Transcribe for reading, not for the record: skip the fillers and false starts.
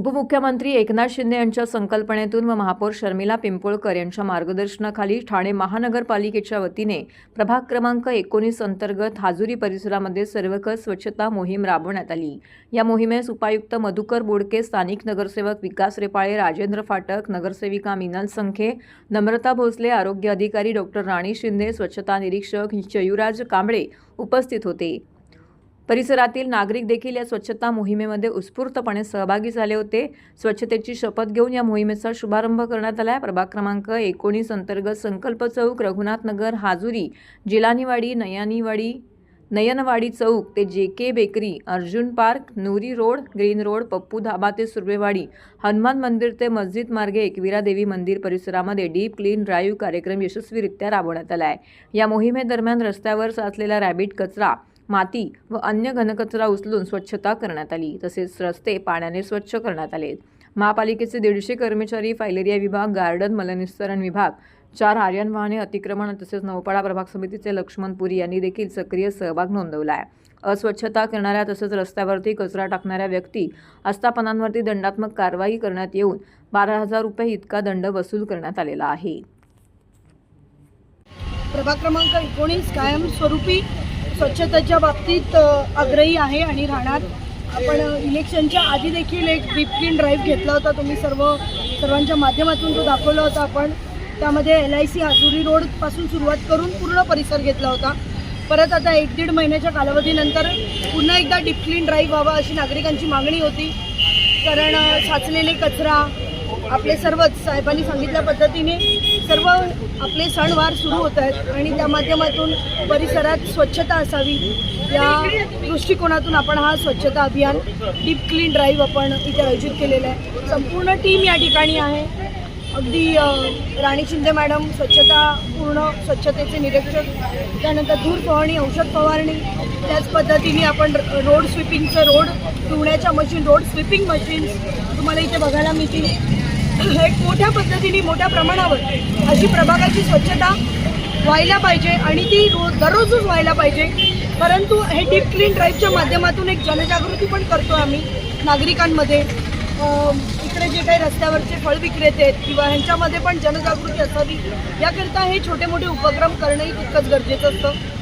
उपमुख्यमंत्री एकनाथ शिंदे यांच्या संकल्पनेतून व महापौर शर्मिला पिंपोळकर यांच्या मार्गदर्शनाखाली ठाणे महानगरपालिकेच्या वतीने प्रभाग क्रमांक 19 अंतर्गत हाजुरी परिसरामध्ये सर्वकष स्वच्छता मोहीम राबवण्यात आली। या मोहिमेस उपायुक्त मधुकर बोडके, स्थानिक नगरसेवक विकास रेपाळे, राजेंद्र फाटक, नगरसेविका मीनल संखे, नम्रता भोसले, आरोग्य अधिकारी डॉक्टर राणी शिंदे, स्वच्छता निरीक्षक चयुराज कांबळे उपस्थित होते। परिसरातील नागरिक देखील या स्वच्छता मोहिमेमध्ये उत्स्फूर्तपणे सहभागी झाले होते। स्वच्छतेची शपथ घेऊन या मोहिमेचा शुभारंभ करण्यात आला। प्रभाग क्रमांक 19 अंतर्गत संकल्प चौक, रघुनाथ नगर, हाजुरी, जिलानीवाडी, नयनवाडी चौक ते JK बेकरी, अर्जुन पार्क, नूरी रोड, ग्रीन रोड, पप्पू धाबा ते सुर्वेवाडी, हनुमान मंदिर ते मस्जिद मार्गे एकविरा देवी मंदिर परिसरामध्ये डीप क्लीन ड्राईव्ह कार्यक्रम यशस्वीरित्या राबवण्यात आला आहे। या मोहिमेदरम्यान रस्त्यावर साचलेला रॅबिट कचरा, माती व अन्य घनकचरा उचलून स्वच्छता करण्यात आली। तसेच रस्ते पाण्याने स्वच्छ करण्यात आले। महापालिकेचे 150 कर्मचारी, फायलेरिया विभाग, गार्डन, मलनिस्सरण विभाग, 4 आर्यन वाहने, अतिक्रमण तसेच नौपाडा प्रभाग समितीचे लक्ष्मण पुरी यांनी देखील सक्रिय सहभाग नोंदवला आहे। अस्वच्छता करणाऱ्या तसेच रस्त्यावरती कचरा टाकणाऱ्या व्यक्ती आस्थापनांवरती दंडात्मक कारवाई करण्यात येऊन 12,000 रुपये इतका दंड वसूल करण्यात आलेला आहे। प्रभाग क्रमांक 19 कायमस्वरूपी स्वच्छतेच्या बाबतीत आग्रही आहे आणि राहणार। आपण इलेक्शनच्या आधी देखील एक डीप क्लीन ड्राईव्ह घेतला होता। तुम्ही सर्वांच्या माध्यमातून तो दाखवला होता। आपण त्यामध्ये LIC हाजुरी रोडपासून सुरुवात करून पूर्ण परिसर घेतला होता। परत आता 1-1.5 महिन्याच्या कालावधीनंतर पुन्हा एकदा डीप क्लीन ड्राईव्ह व्हावा अशी नागरिकांची मागणी होती। कारण साचलेले कचरा आपले सर्वच साहेबांनी सांगितल्या पद्धतीने सर्व आपले सणवार सुरू होत आहेत आणि त्या माध्यमातून परिसरात स्वच्छता असावी या दृष्टिकोनातून आपण हा स्वच्छता अभियान डीप क्लीन ड्राईव्ह आपण इथे आयोजित केलेला आहे। संपूर्ण टीम या ठिकाणी आहे। अगदी राणी शिंदे मॅडम पूर्ण स्वच्छतेचे निरीक्षक, त्यानंतर धूर फवारणी, औषध फवारणी, त्याच पद्धतीने आपण रोड धुण्याच्या मशीन, रोड स्वीपिंग मशीन तुम्हाला इथे बघायला मिळतील। एक मोठ्या पद्धतीने मोठ्या प्रमाणावर अशी प्रभागाची स्वच्छता व्हायला पाहिजे आणि ती दररोजच व्हायला पाहिजे। परंतु हे डीप क्लीन ड्राईव्हच्या माध्यमातून एक जनजागृती पण करतो आम्ही नागरिकांमध्ये। इकडे जे काही रस्त्यावरचे फळ विक्रेते आहेत किंवा ह्यांच्यामध्ये पण जनजागृती असावी याकरिता हे छोटे मोठे उपक्रम करणंही तितकंच गरजेचं असतं।